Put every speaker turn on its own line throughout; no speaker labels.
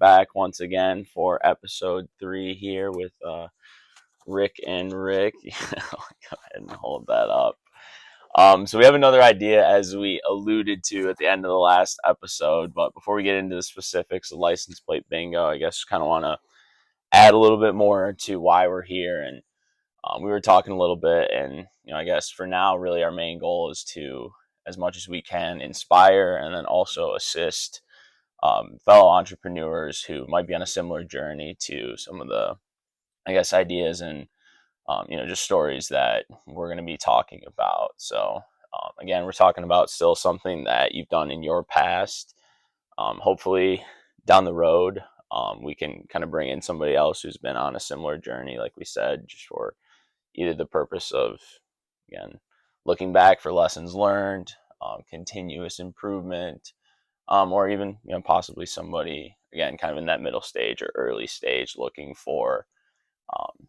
back once again for episode 3 here with Rick and Rick. Go ahead and hold that up. So we have another idea, as we alluded to at the end of the last episode. But before we get into the specifics of license plate bingo, I guess kind of want to add a little bit more to why we're here. And we were talking a little bit, and I guess for now, really our main goal is to, as much as we can, inspire and then also assist fellow entrepreneurs who might be on a similar journey to some of the, I guess, ideas and just stories that we're going to be talking about. So again, we're talking about still something that you've done in your past. Hopefully, down the road, we can kind of bring in somebody else who's been on a similar journey, like we said, just for either the purpose of, again, looking back for lessons learned, continuous improvement, or even possibly somebody again kind of in that middle stage or early stage looking for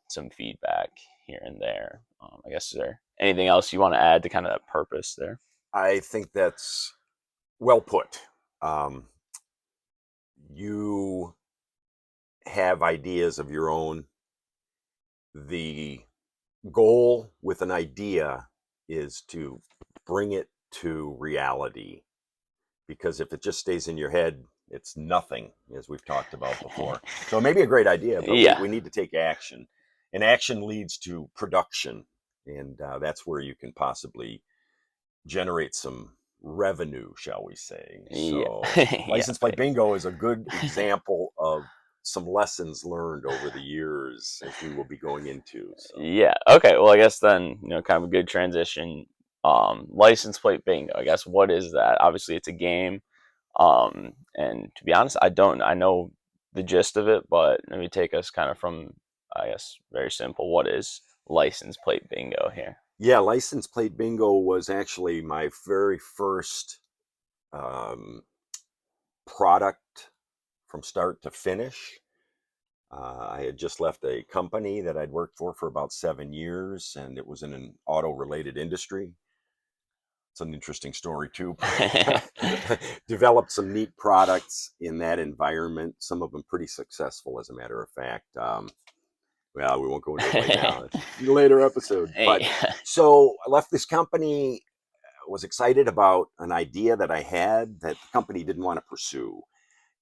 some feedback here and there. I guess, is there anything else you want to add to kind of that purpose there?
I think that's well put. Um, you have ideas of your own. The goal with an idea is to bring it to reality, because if it just stays in your head, it's nothing, as we've talked about before. So it may be a great idea, but
Yeah.
we need to take action. And action leads to production. And that's where you can possibly generate some revenue, shall we say.
Yeah.
So
Yeah.
license plate bingo is a good example of some lessons learned over the years, as we will be going into. So
Yeah. Okay. Well, I guess then, kind of a good transition. License plate bingo. I guess, what is that? Obviously, it's a game. And to be honest, I know the gist of it, but let me take us kind of from, I guess, very simple. What is license plate bingo here?
yeah, license plate bingo was actually my very first um, product from start to finish. I had just left a company that I'd worked for about 7 years, and it was in an auto related industry. It's an interesting story, too. Developed some neat products in that environment, some of them pretty successful, as a matter of fact. Well, we won't go into it right now. It's a later episode. But
Hey.
so I left this company, was excited about an idea that I had that the company didn't want to pursue,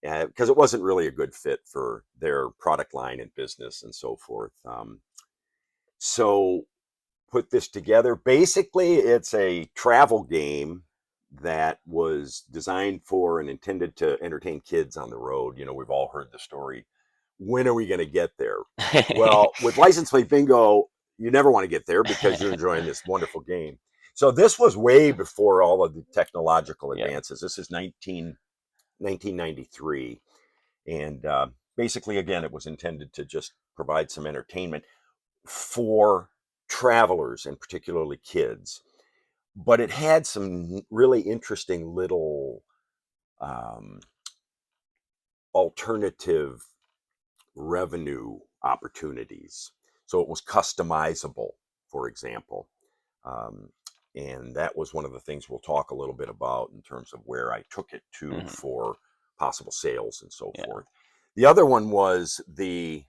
because it wasn't really a good fit for their product line and business and so forth. So put this together. Basically, it's a travel game that was designed for and intended to entertain kids on the road. We've all heard the story. When are we going to get there? Well, with license plate bingo, you never want to get there because you're enjoying this wonderful game. So this was way before all of the technological
Yeah.
advances. This is 1993. And basically, again, it was intended to just provide some entertainment for travelers, and particularly kids. But it had some really interesting little um, alternative revenue opportunities. So it was customizable, for example. Um, and that was one of the things we'll talk a little bit about in terms of where I took it to
Mhm.
for possible sales and so
Yeah.
forth. The other one was the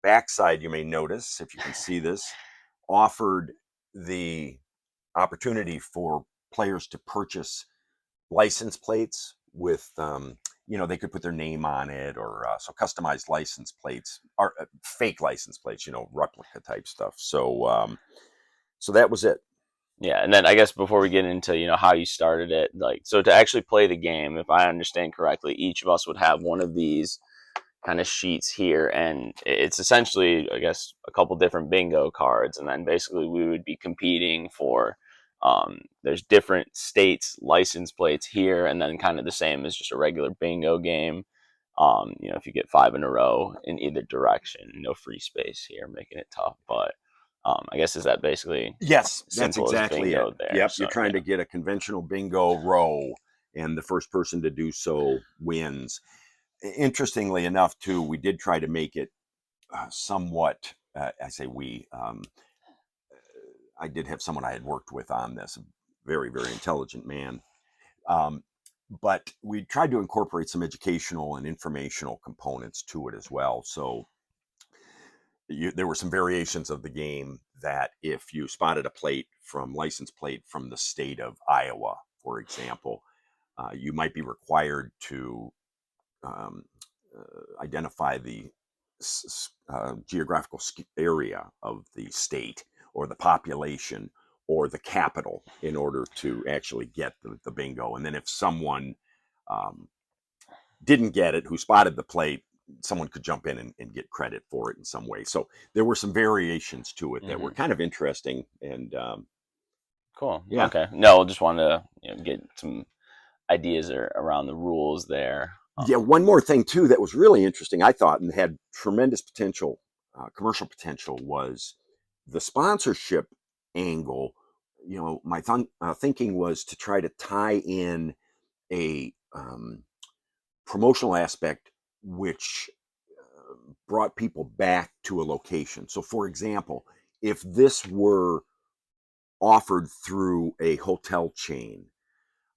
backside, you may notice, if you can see this, offered the opportunity for players to purchase license plates with, they could put their name on it, or so customized license plates, or fake license plates, replica type stuff. So that was it.
Yeah, and then I guess before we get into how you started it, like, so to actually play the game, if I understand correctly, each of us would have one of these kind of sheets here, and it's essentially, I guess, a couple different bingo cards, and then basically we would be competing for. There's different states license plates here, and then kind of the same as just a regular bingo game. If you get 5 in a row in either direction, no free space here, making it tough. But I guess, is that basically
Yes, that's
simple as
exactly it.
bingo there?
Yep, you're
So
trying to get a conventional bingo row, and the first person to do so wins. Interestingly enough, too, we did try to make it somewhat. I say we. I did have someone I had worked with on this, a very, very intelligent man. Um, but we tried to incorporate some educational and informational components to it as well. So there were some variations of the game that if you spotted a plate from license plate from the state of Iowa, for example, you might be required to um, identify the geographical area of the state or the population or the capital in order to actually get the bingo. And then if someone um, didn't get it, who spotted the plate, someone could jump in and get credit for it in some way. So there were some variations to it that were
Hmm.
kind of interesting. And
Cool.
yeah,
Okay. No, just wanted to get some ideas around the rules there.
yeah. One more thing too that was really interesting, I thought, and had tremendous potential, commercial potential, was the sponsorship angle. My thinking was to try to tie in a promotional aspect which brought people back to a location. So, for example, if this were offered through a hotel chain,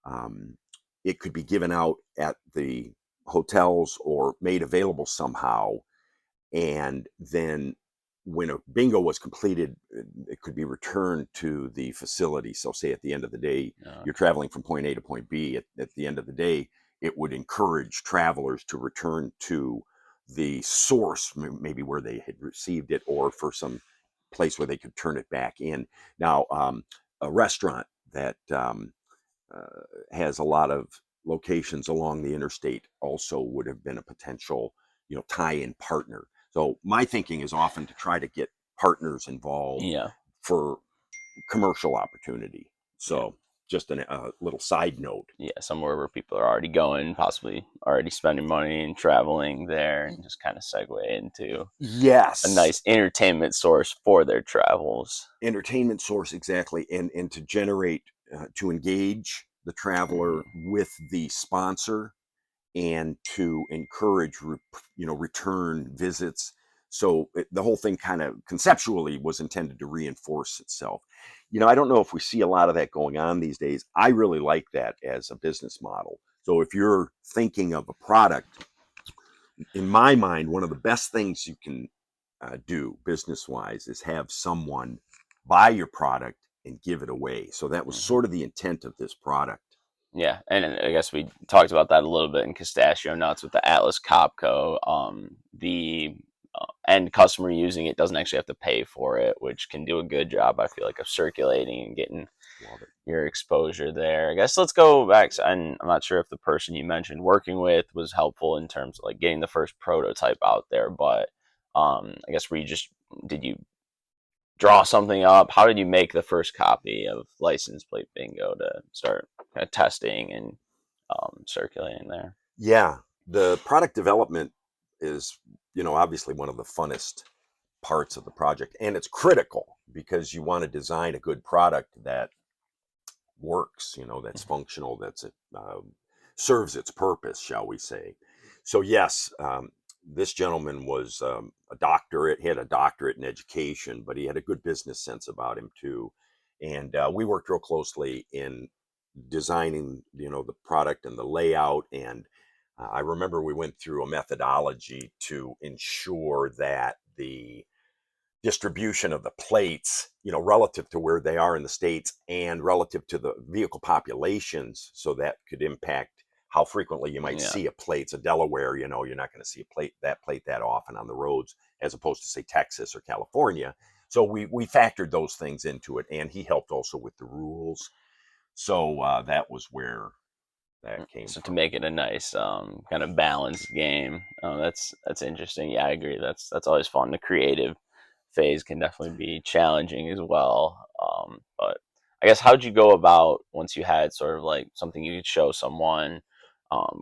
um, it could be given out at the hotels or made available somehow. And then when a bingo was completed, it could be returned to the facility. So, say at the end of the day, you're
Okay.
traveling from point A to point B. At the end of the day, it would encourage travelers to return to the source, maybe where they had received it, or for some place where they could turn it back in. Now, a restaurant that has a lot of locations along the interstate also would have been a potential, tie-in partner. So my thinking is often to try to get partners involved
Yeah.
for commercial opportunity.
Yeah.
So just a little side note.
Yeah. Somewhere where people are already going, possibly already spending money and traveling there, and just kind of segue into a
Yes,
nice entertainment source for their travels.
entertainment source, exactly, and to generate, to engage the traveler
Hmm.
with the sponsor and to encourage return visits. So the whole thing kind of conceptually was intended to reinforce itself. I don't know if we see a lot of that going on these days. I really like that as a business model. So if you're thinking of a product, in my mind, one of the best things you can do business wise is have someone buy your product and give it away. So that was
Hmm.
sort of the intent of this product.
Yeah, and I guess we talked about that a little bit in Castachio Nuts with the Atlas Copco. The end customer using it doesn't actually have to pay for it, which can do a good job, I feel like, of circulating and getting
Love it.
your exposure there. I guess let's go back. And I'm not sure if the person you mentioned working with was helpful in terms of like getting the first prototype out there, but I guess were you just did you draw something up? How did you make the first copy of license plate bingo to start kind of testing and circulating there?
Yeah, the product development is, obviously one of the funnest parts of the project, and it's critical because you want to design a good product that works, that's functional, that's serves its purpose, shall we say. So yes, this gentleman was a doctorate. He had a doctorate in education, but he had a good business sense about him too. And we worked real closely in designing, the product and the layout. And I remember we went through a methodology to ensure that the distribution of the plates, relative to where they are in the states and relative to the vehicle populations, so that could impact how frequently you might
Yeah.
see a plate. So Delaware, you're not going to see a plate that often on the roads, as opposed to say Texas or California. So we factored those things into it, and he helped also with the rules. So that was where that came
So to
from.
make it a nice kind of balanced game, that's interesting. Yeah, I agree. That's always fun. The creative phase can definitely be challenging as well. But I guess how'd you go about once you had sort of like something you could show someone?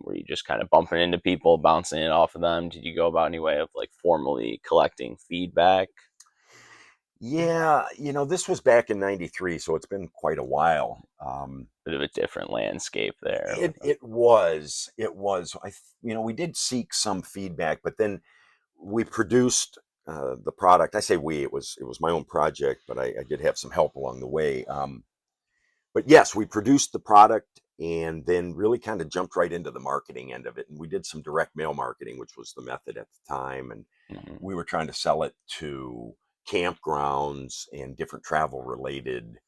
Were you just kind of bumping into people, bouncing it off of them? Did you go about any way of like formally collecting feedback?
Yeah, this was back in '93, so it's been quite a while.
Bit of a different landscape there.
It it was. We did seek some feedback, but then we produced the product. I say we. It was my own project, but I did have some help along the way. But yes, we produced the product, and then really kind of jumped right into the marketing end of it. And we did some direct mail marketing, which was the method at the time. And
Hmm.
we were trying to sell it to campgrounds and different travel related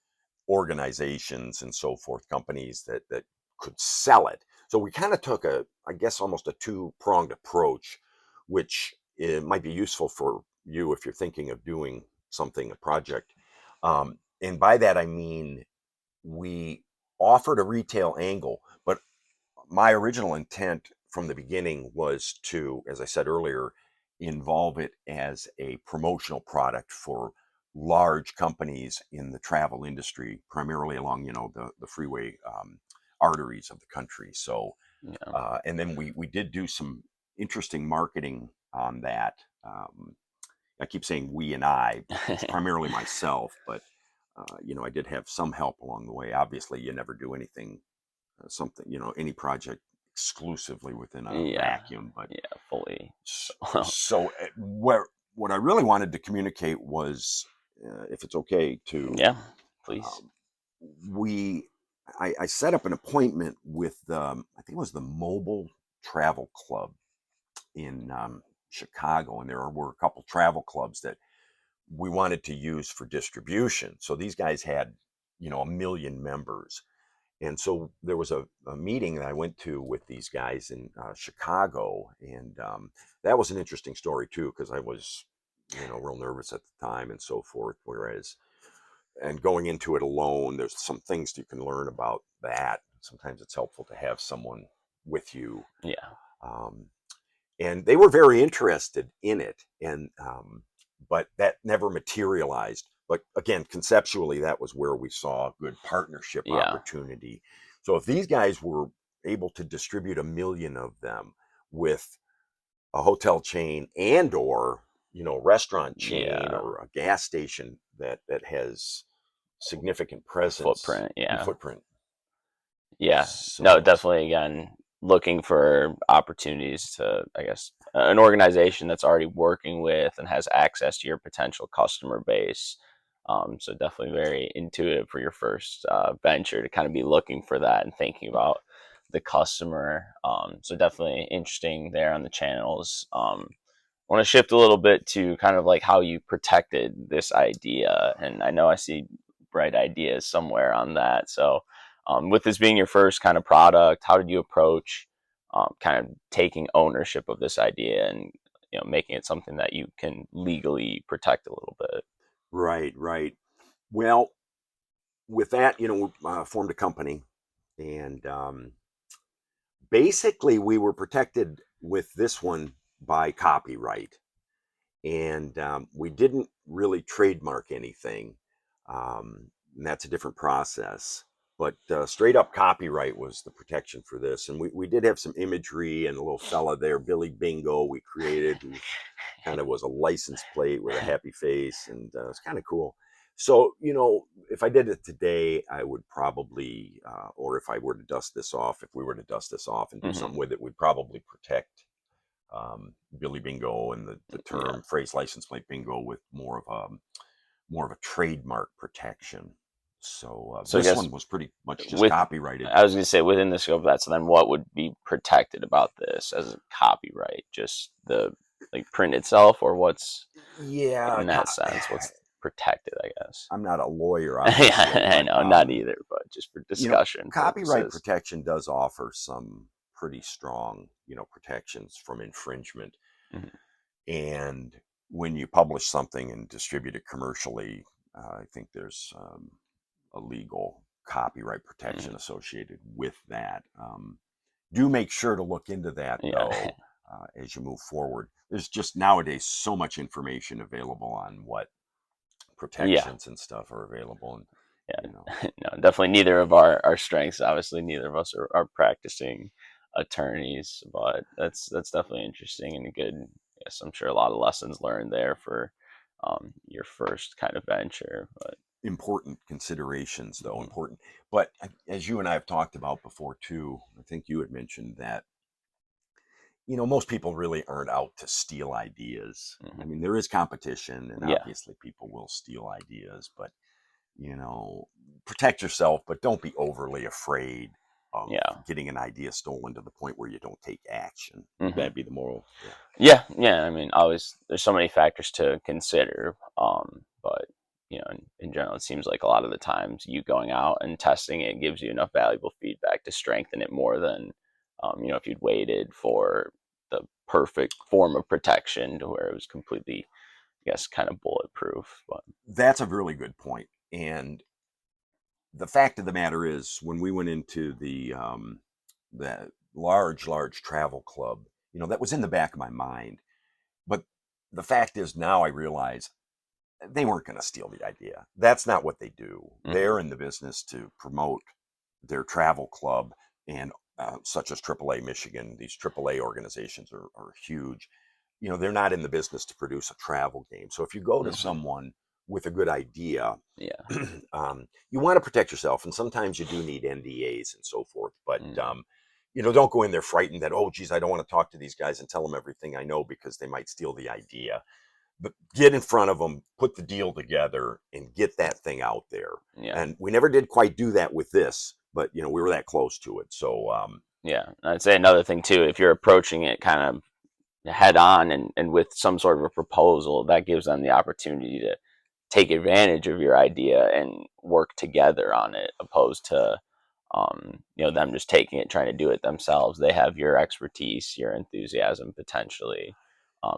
organizations and so forth, companies that could sell it. So we kind of took I guess, almost a two-pronged approach, which might be useful for you if you're thinking of doing something, a project. And by that I mean we offered a retail angle, but my original intent from the beginning was to, as I said earlier, involve it as a promotional product for large companies in the travel industry, primarily along, the freeway arteries of the country. So,
Yeah.
and then we did do some interesting marketing on that. I keep saying we and I, but it's primarily myself. But I did have some help along the way. Obviously, you never do anything, something, any project exclusively within a
Yeah.
vacuum. But
Yeah. Fully.
so where what I really wanted to communicate was, if it's okay to,
Yeah. Please.
um, we, I set up an appointment with, I think it was the Mobile Travel Club in Chicago, and there were a couple travel clubs that we wanted to use for distribution. So these guys had, 1 million members. And so there was a meeting that I went to with these guys in Chicago, and that was an interesting story too, because I was, real nervous at the time and so forth. Whereas, and going into it alone, there's some things you can learn about that. Sometimes it's helpful to have someone with you,
Yeah.
um, and they were very interested in it, and but that never materialized. But again, conceptually, that was where we saw a good partnership
Yeah.
opportunity. So if these guys were able to distribute 1 million of them with a hotel chain and or, restaurant chain
Yeah.
or a gas station that has significant presence
Footprint.
and
Yeah.
footprint.
Yeah, no,
So
definitely. Again, looking for opportunities to, I guess, an organization that's already working with and has access to your potential customer base. So definitely very intuitive for your first venture to kind of be looking for that and thinking about the customer. So definitely interesting there on the channels. I want to shift a little bit to kind of like how you protected this idea, and I know I see bright ideas somewhere on that. So with this being your first kind of product, how did you approach kind of taking ownership of this idea and making it something that you can legally protect a little bit?
right, right. Well, with that, we formed a company, and basically we were protected with this one by copyright, and we didn't really trademark anything. And that's a different process. But straight up copyright was the protection for this. And we did have some imagery and a little fella there, Billy Bingo, we created, who kind of was a license plate with a happy face, and it's kind of cool. So, if I did it today, I would probably, or if I were to dust this off, if we were to dust this off and do
Hmm.
something with it, we'd probably protect Billy Bingo and the
Yeah.
term phrase license plate bingo with more of a trademark protection. So
So I
this
guess
one was pretty much just
with
copyrighted.
I was going to say within the scope of that. So then, what would be protected about this as a copyright? Just the like print itself, or what's
Yeah,
in that sense? What's protected? I guess.
I'm not a lawyer, obviously,
Yeah, I
but
know, not either, but just for discussion
copyright
purposes.
protection does offer some pretty strong, protections from infringement.
Hmm.
And when you publish something and distribute it commercially, I think there's a legal copyright
Hmm.
protection associated with that. Do make sure to look into that,
Yeah,
though, as you move forward. There's just nowadays so much information available on what
yeah,
protections and stuff are available. And, you know,
yeah. No, definitely neither of our strengths. Obviously, neither of us are practicing attorneys, but that's definitely interesting and a good. Yes, I'm sure a lot of lessons learned there for your first kind of venture. But
important considerations, though,
mhm,
important. But as you and I have talked about before, too, I think you had mentioned that, most people really aren't out to steal ideas. I
mhm.
mean, there is competition, and
Yeah,
obviously people will steal ideas, but, you know, protect yourself, but don't be overly afraid of
Yeah.
getting an idea stolen to the point where you don't take action. Would
Hmm.
that be the moral? Yeah.
Yeah, yeah. I mean, always there's so many factors to consider. But in general, it seems like a lot of the times you going out and testing it gives you enough valuable feedback to strengthen it more than, if you'd waited for the perfect form of protection to where it was completely, I guess, kind of bulletproof. But
That's a really good point. And the fact of the matter is, when we went into the large travel club, that was in the back of my mind. But the fact is, now I realize they weren't going to steal the idea. That's not what they do.
hmm
They're in the business to promote their travel club, and such as AAA Michigan. These AAA organizations are huge. They're not in the business to produce a travel game. So if you go to
hmm
someone with a good idea,
yeah,
you want to protect yourself, and sometimes you do need NDAs and so forth. But
mm,
don't go in there frightened that, oh, geez, I don't want to talk to these guys and tell them everything I know because they might steal the idea. But get in front of them, put the deal together, and get that thing out there.
yeah.
And we never did quite do that with this, but we were that close to it. So
Yeah, I'd say another thing too, if you're approaching it kind of head on and with some sort of a proposal, that gives them the opportunity to take advantage of your idea and work together on it, opposed to them just taking it, trying to do it themselves. They have your expertise, your enthusiasm potentially,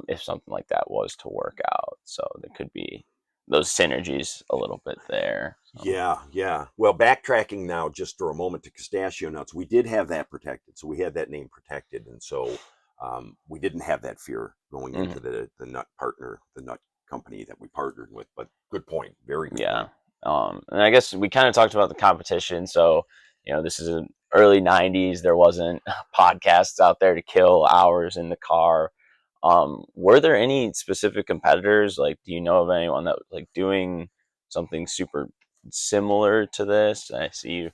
if something like that was to work out. So there could be those synergies a little bit there. So.
yeah, yeah. Well, backtracking now just for a moment to Castachio Nuts, we did have that protected. So we had that name protected. And so we didn't have that fear going into
Mhm.
the nut partner, the nut company that we partnered with. But good point. Very good
Yeah.
point.
And I guess we kind of talked about the competition. So, this is an early 90s. There wasn't podcasts out there to kill hours in the car. Were there any specific competitors? Like, do you know of anyone that was like doing something super similar to this? I see you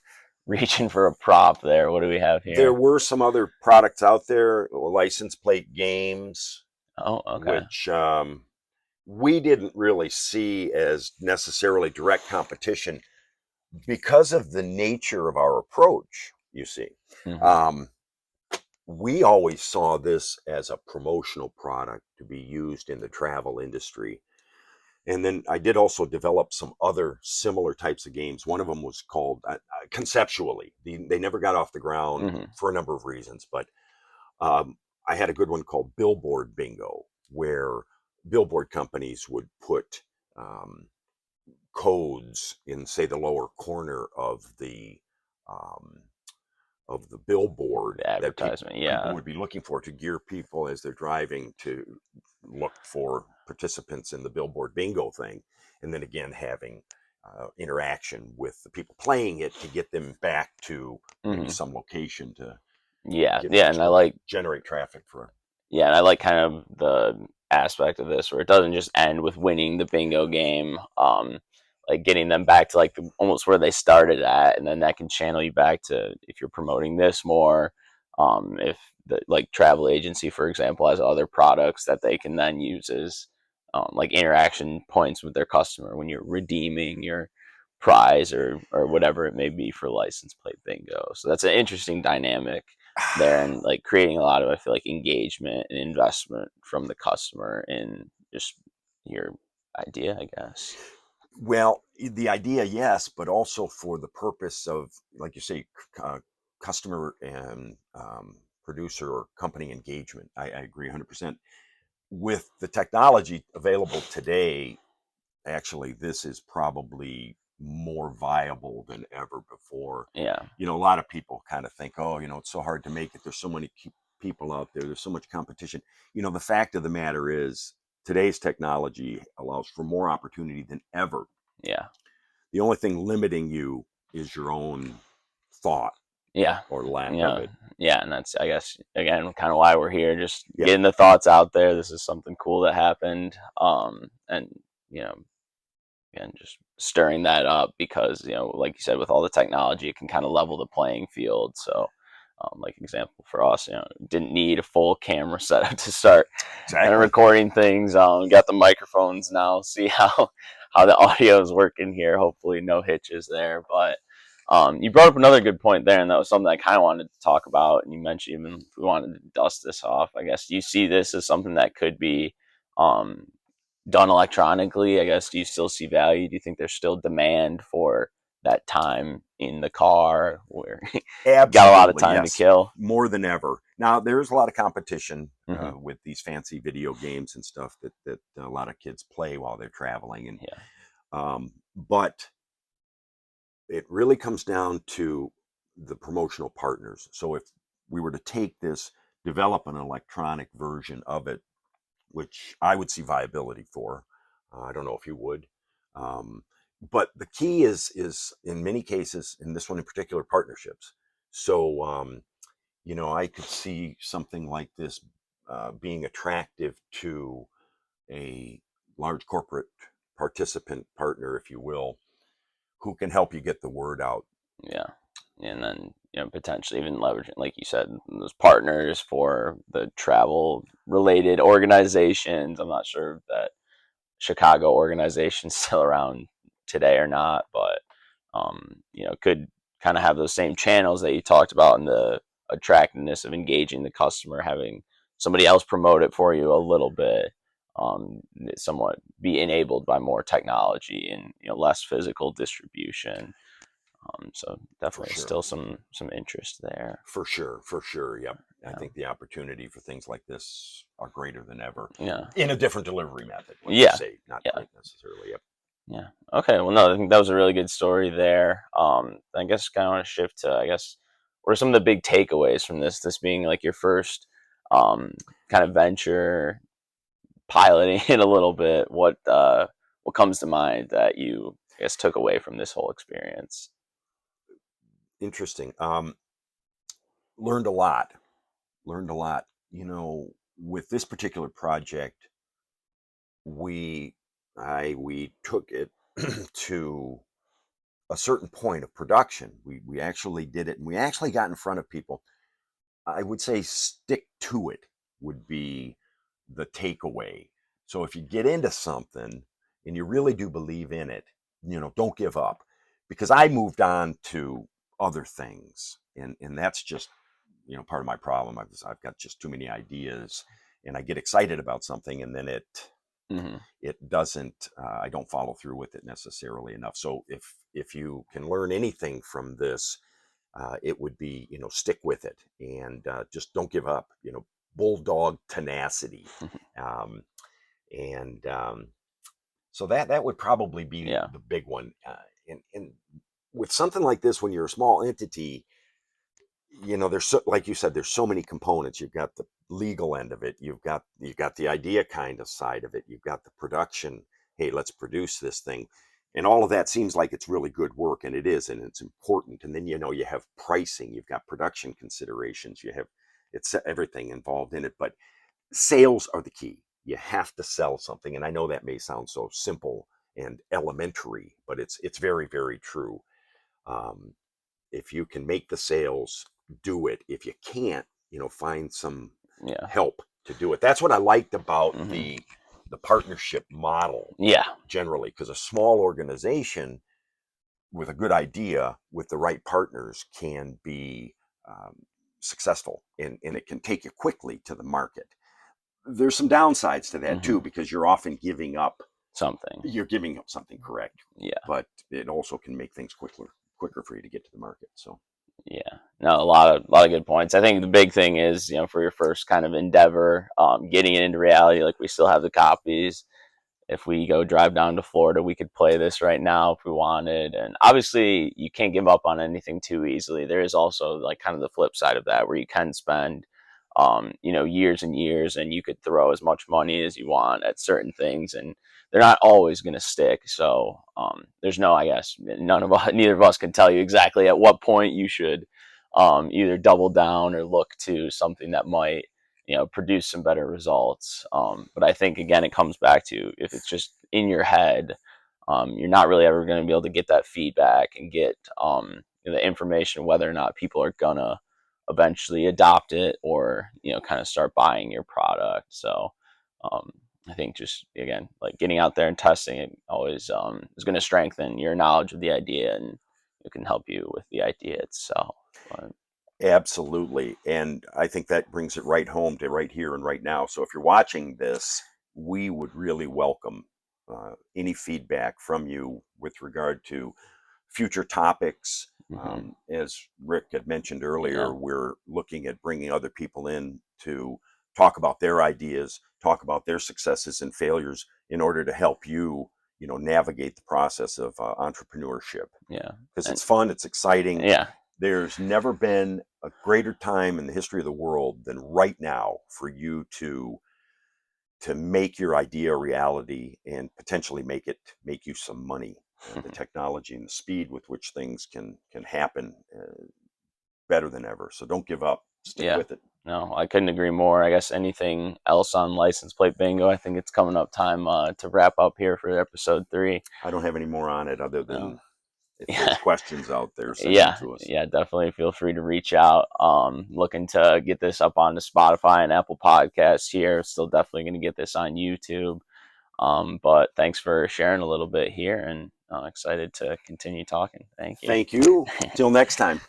reaching for a prop there. What do we have
There
here?
were some other products out there, license plate games,
Oh, okay.
which we didn't really see as necessarily direct competition because of the nature of our approach. You see,
hmm
um, we always saw this as a promotional product to be used in the travel industry. And then I did also develop some other similar types of games. One of them was called conceptually. They never got off the ground
hmm
for a number of reasons, but I had a good one called Billboard Bingo, where billboard companies would put um, codes in, say, the lower corner um, of the billboard
The
that
advertisement.
people
Yeah.
would be looking for, to gear people as they're driving to look for participants in the billboard bingo thing, and then again having interaction with the people playing it to get them back to maybe
hmm
some location to
Yeah.
get
Yeah. And I
people to
like
generate traffic for.
Yeah, and I like kind of the aspect of this where it doesn't just end with winning the bingo game, like getting them back to like almost where they started at, and then that can channel you back to if you're promoting this more. If the like travel agency, for example, has other products that they can then use as like interaction points with their customer when you're redeeming your prize or whatever it may be for license plate bingo. So that's an interesting dynamic there, and like creating a lot of, I feel like, engagement and investment from the customer in just your idea, I guess.
Well, the idea, yes, but also for the purpose of, like you say, customer and producer or company engagement. I agree 100%. With the technology available today, actually, this is probably more viable than ever before.
Yeah,
A lot of people kind of think, oh, it's so hard to make it. There's so many people out there. There's so much competition. The fact of the matter is, today's technology allows for more opportunity than ever.
yeah,
The only thing limiting you is your own thought
yeah,
or lack of
yeah,
it.
yeah. And that's, I guess, again, kind of why we're here, just
Yep,
getting the thoughts out there. This is something cool that happened, and you know, again, just stirring that up because like you said, with all the technology, it can kind of level the playing field. So, like example for us, didn't need a full camera setup to start and
exactly.
recording things. Got the microphones now. See how the audio is working here. Hopefully, no hitches there. But You brought up another good point there, and that was something I kind of wanted to talk about. And you mentioned even if we wanted to dust this off, I guess you see this as something that could be um, done electronically. I guess do you still see value? Do you think there's still demand for that time in the car where you got a lot of
Absolutely,
time to
yes,
kill?
more than ever. Now there's a lot of competition
Hmm.
with these fancy video games and stuff that a lot of kids play while they're traveling, and
Yeah,
but it really comes down to the promotional partners. So if we were to take this, develop an electronic version of it, which I would see viability for. I don't know if you would. Um, but the key is in many cases, in this one in particular, partnerships. So I could see something like this being attractive to a large corporate participant partner, if you will, who can help you get the word out.
yeah, and then potentially even leveraging, like you said, those partners for the travel related organizations. I'm not sure if that Chicago organization's still around today or not, but could kind of have those same channels that you talked about in the attractiveness of engaging the customer, having somebody else promote it for you a little bit, um, somewhat be enabled by more technology and less physical distribution. So
For
definitely
sure.
still some interest there.
For sure, for sure. Yep. I
Yeah,
think the opportunity for things like this are greater than ever
yeah,
in a different delivery method. Let's just
yeah,
say not
yeah.
print necessarily. Yep.
Yeah. Okay. Well, no, I think that was a really good story there. I guess kind of want to shift to, I guess, what are some of the big takeaways from this? This being like your first um, kind of venture, piloting it a little bit. What comes to mind that you, I guess, took away from this whole experience?
Interesting. Learned a lot. Learned a lot. With this particular project, we we took it to a certain point of production. We actually did it, and we actually got in front of people. I would say stick to it would be the takeaway. So if you get into something and you really do believe in it, don't give up. Because I moved on to other things, and that's just part of my problem. I've got just too many ideas, and I get excited about something, and then
Hmm.
it doesn't. I don't follow through with it necessarily enough. So if you can learn anything from this, it would be stick with it and just don't give up. Bulldog tenacity, um, and so that would probably be
Yeah.
the big one. And with something like this, when you're a small entity, there's like you said, there's so many components. You've got the legal end of it. You've got the idea kind of side of it. You've got the production. Hey, let's produce this thing, and all of that seems like it's really good work, and it is, and it's important. And then you have pricing. You've got production considerations. It's everything involved in it. But sales are the key. You have to sell something, and I know that may sound so simple and elementary, but it's very very true. Um, if you can make the sales, do it. If you can't, find some
Yeah.
help to do it. That's what I liked about
Hmm.
the partnership model
Yeah.
generally, because a small organization with a good idea with the right partners can be um, successful, and it can take you quickly to the market. There's some downsides to that
Hmm.
too, because you're often
Something.
you're giving up something correct,
Yeah.
but it also can make things quicker for you to get to the market. So
Yeah, no, a lot of good points. I think the big thing is, for your first kind of endeavor, getting it into reality. Like we still have the copies. If we go drive down to Florida, we could play this right now if we wanted. And obviously, you can't give up on anything too easily. There is also like kind of the flip side of that, where you can spend, years and years, and you could throw as much money as you want at certain things, and they're not always going to stick. So there's no, I guess, none of us, neither of us can tell you exactly at what point you should either double down or look to something that might produce some better results. But I think again, it comes back to if it's just in your head, you're not really ever going to be able to get that feedback and get the information whether or not people are gonna eventually adopt it or kind of start buying your product. So um, I think just again like getting out there and testing it always is going to strengthen your knowledge of the idea and it can help you with the idea itself. But,
Absolutely. And I think that brings it right home to right here and right now. So if you're watching this, we would really welcome any feedback from you with regard to future topics.
mhm,
As Rick had mentioned earlier,
yeah,
we're looking at bringing other people in to talk about their ideas, talk about their successes and failures in order to help you, navigate the process of entrepreneurship
yeah,
because
and
it's fun, it's exciting.
yeah,
There's never been a greater time in the history of the world than right now for you to make your idea a reality and potentially make you some money. The technology and the speed with which things can happen better than ever. So don't give up. Stick
yeah.
with it.
No, I couldn't agree more. I guess anything else on license plate bingo? I think it's coming up time to wrap up here for episode 3.
I don't have any more on it other
No,
than if there's
yeah,
questions out there, send them
yeah,
to us.
yeah. Definitely feel free to reach out. Looking to get this up onto Spotify and Apple Podcasts here. Still definitely going to get this on YouTube. But thanks for sharing a little bit here, and excited to continue talking. Thank you.
Thank you. Till next time.